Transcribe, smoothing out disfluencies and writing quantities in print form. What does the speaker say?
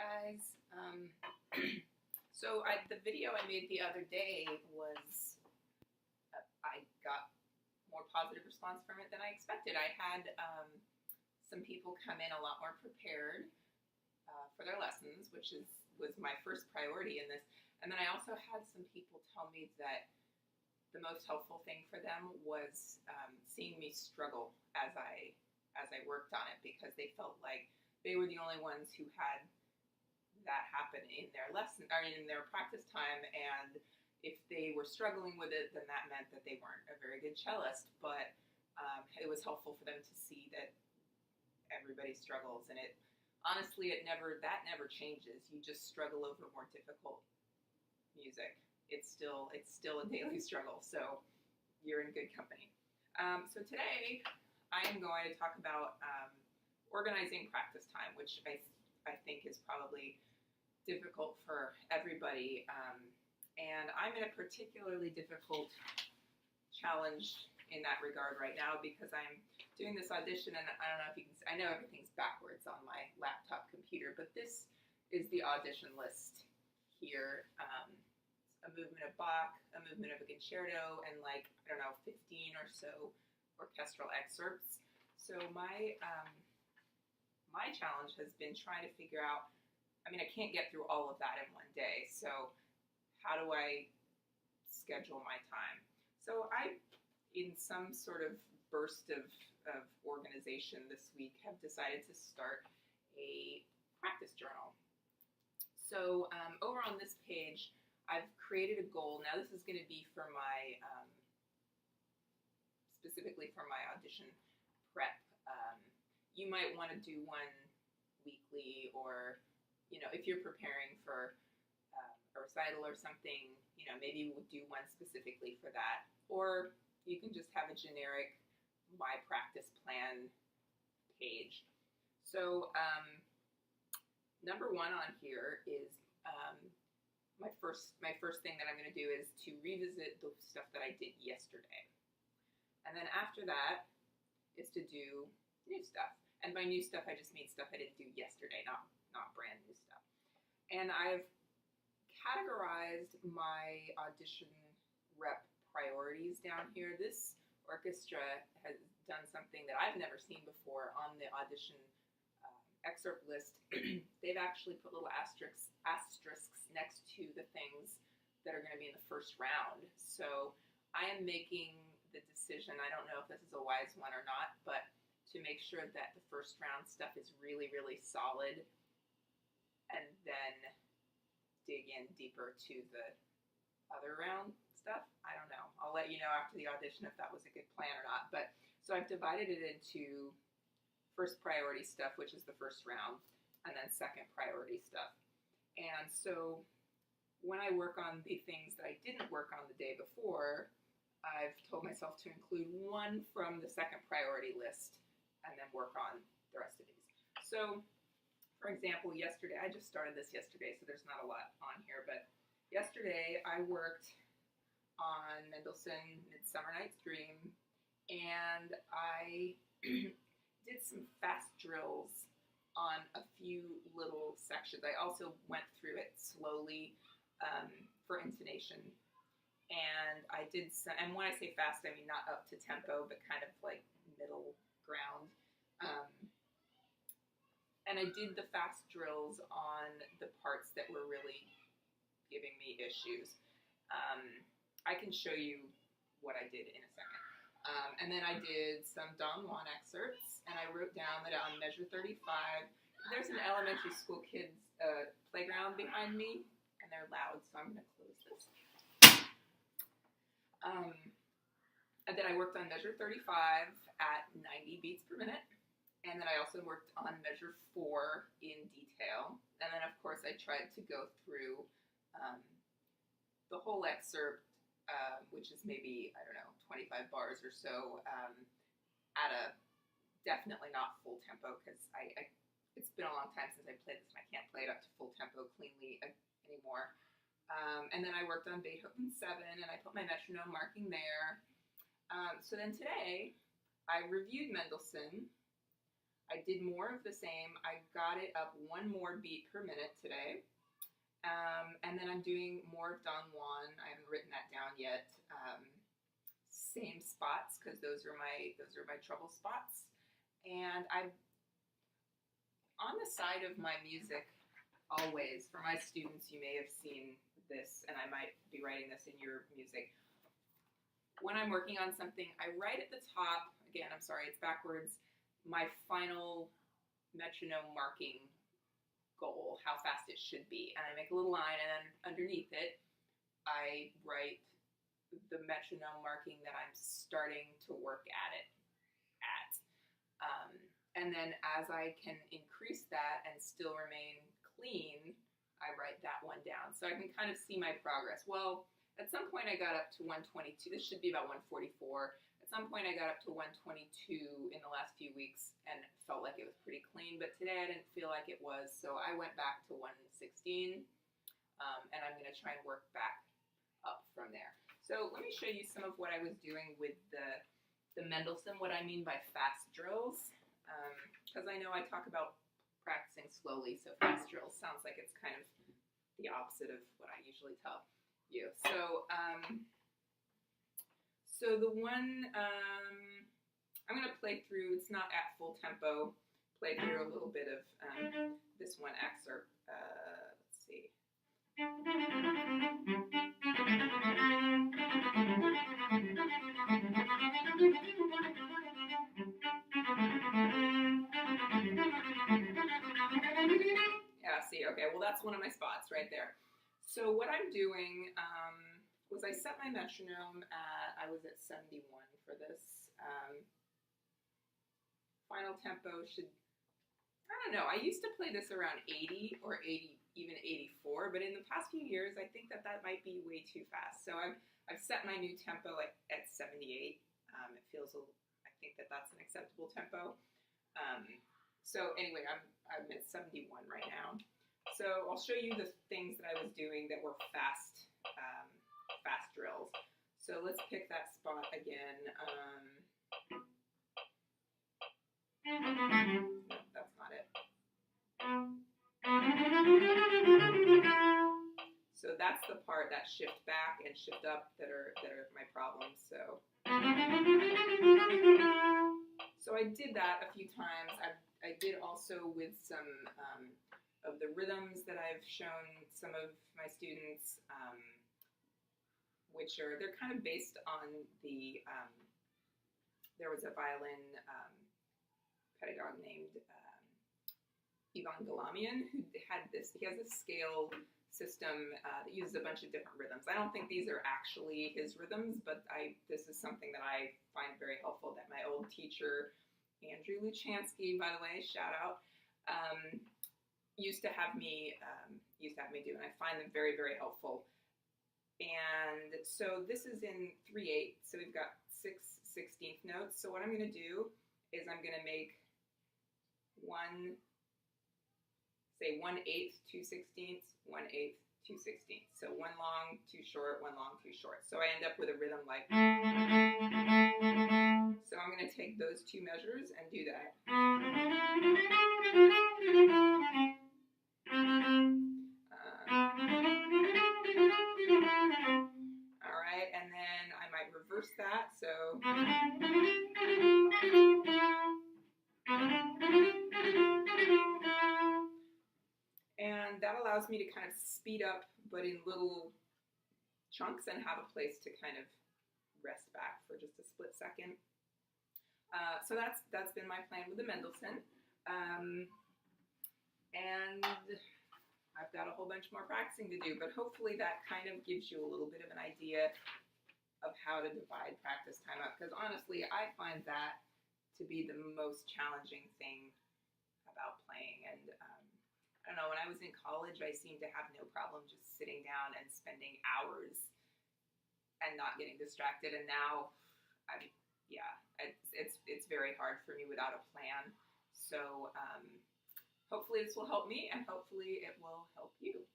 Guys. The video I made the other day was, I got more positive response from it than I expected. I had some people come in a lot more prepared for their lessons, which was my first priority in this. And then I also had some people tell me that the most helpful thing for them was seeing me struggle as I worked on it, because they felt like they were the only ones who had that happen in their lesson, or in their practice time, and if they were struggling with it, then that meant that they weren't a very good cellist. But it was helpful for them to see that everybody struggles, and honestly, that never changes. You just struggle over more difficult music. It's still a daily struggle, so you're in good company. So today, I am going to talk about organizing practice time, which I think is probably difficult for everybody. And I'm in a particularly difficult challenge in that regard right now, because I'm doing this audition, and I don't know if you can see, I know everything's backwards on my laptop computer, but this is the audition list here. A movement of Bach, a movement of a concerto, and 15 or so orchestral excerpts. So my challenge has been trying to figure out, I can't get through all of that in one day, so how do I schedule my time? So I, in some sort of burst of organization this week, have decided to start a practice journal. So over on this page, I've created a goal. Now this is going to be for my, specifically for my audition prep. You might want to do one weekly, or, if you're preparing for a recital or something, maybe we'll do one specifically for that. Or you can just have a generic My Practice Plan page. So number one on here is my first thing that I'm going to do is to revisit the stuff that I did yesterday. And then after that is to do new stuff. And by new stuff, I just mean stuff I didn't do yesterday, not brand new stuff. And I've categorized my audition rep priorities down here. This orchestra has done something that I've never seen before on the audition excerpt list. They've actually put little asterisks next to the things that are going to be in the first round. So I am making the decision, I don't know if this is a wise one or not, but to make sure that the first round stuff is really, really solid, and then dig in deeper to the other round stuff. I don't know. I'll let you know after the audition if that was a good plan or not. But so I've divided it into first priority stuff, which is the first round, and then second priority stuff. And so when I work on the things that I didn't work on the day before, I've told myself to include one from the second priority list and then work on the rest of these. So, for example, yesterday, I just started this yesterday, so there's not a lot on here, but yesterday I worked on Mendelssohn Midsummer Night's Dream, and I did some fast drills on a few little sections. I also went through it slowly for intonation, and I did some, and when I say fast, I mean not up to tempo, but kind of like middle ground. And I did the fast drills on the parts that were really giving me issues. I can show you what I did in a second. And then I did some Don Juan excerpts, and I wrote down that on measure 35, there's an elementary school kids playground behind me, and they're loud, so I'm going to close this. And then I worked on measure 35 at 90 beats per minute. And then I also worked on measure 4 in detail. And then, of course, I tried to go through the whole excerpt, which is maybe, 25 bars or so, at a definitely not full tempo, because it's been a long time since I played this, and I can't play it up to full tempo cleanly anymore. And then I worked on Beethoven 7, and I put my metronome marking there. So then today, I reviewed Mendelssohn. I did more of the same. I got it up one more beat per minute today. And then I'm doing more of Don Juan. I haven't written that down yet. Same spots, because those are my trouble spots. And I'm on the side of my music always. For my students, you may have seen this, and I might be writing this in your music. When I'm working on something, I write at the top, again, I'm sorry, it's backwards, my final metronome marking goal, how fast it should be. And I make a little line, and then underneath it, I write the metronome marking that I'm starting to work at it at. And then as I can increase that and still remain clean, I write that one down. So I can kind of see my progress. Well, at some point I got up to 122. This should be about 144. At some point I got up to 122 in the last few weeks and felt like it was pretty clean. But today I didn't feel like it was. So I went back to 116. And I'm going to try and work back up from there. So let me show you some of what I was doing with the Mendelssohn, what I mean by fast drills. Because I know I talk about practicing slowly, so fast drills sounds like it's kind of the opposite of what I usually tell you. So, so the one I'm going to play through, it's not at full tempo, play through a little bit of this one excerpt. Let's see. Yeah, see, okay, well that's one of my spots right there. So what I'm doing was I set my metronome at, I was at 71 for this. Final tempo should, I don't know, I used to play this around 80 or 80, even 84, but in the past few years I think that that might be way too fast. So I've set my new tempo at 78. It feels, I think that that's an acceptable tempo. So anyway, I'm at 71 right now. So I'll show you the things that I was doing that were fast drills. So let's pick that spot again. No, that's not it. So that's the part, that shift back and shift up, that are my problems. So I did that a few times. I did also with some of the rhythms that I've shown some of my students, which they're kind of based on the, there was a violin pedagogue named Ivan Galamian who had this, he has a scale system that uses a bunch of different rhythms. I don't think these are actually his rhythms, but this is something that I find very helpful, that my old teacher, Andrew Luchansky, by the way, shout out, used to have me do, and I find them very, very helpful. And so this is in 3/8, so we've got 6/16 notes. So what I'm going to do is I'm going to make 1/8, 2/16, 1/8, 2/16. So one long, two short, one long, two short. So I end up with a rhythm like. So I'm going to take those two measures and do that. All right, and then I might reverse that. So. And that allows me to kind of speed up, but in little chunks, and have a place to kind of rest back for just a split second. So that's been my plan with the Mendelssohn. And I've got a whole bunch more practicing to do, but hopefully that kind of gives you a little bit of an idea of how to divide practice time up. Because honestly, I find that to be the most challenging thing about playing. And I don't know, when I was in college, I seemed to have no problem just sitting down and spending hours and not getting distracted. And now, it's very hard for me without a plan. So hopefully this will help me, and hopefully it will help you.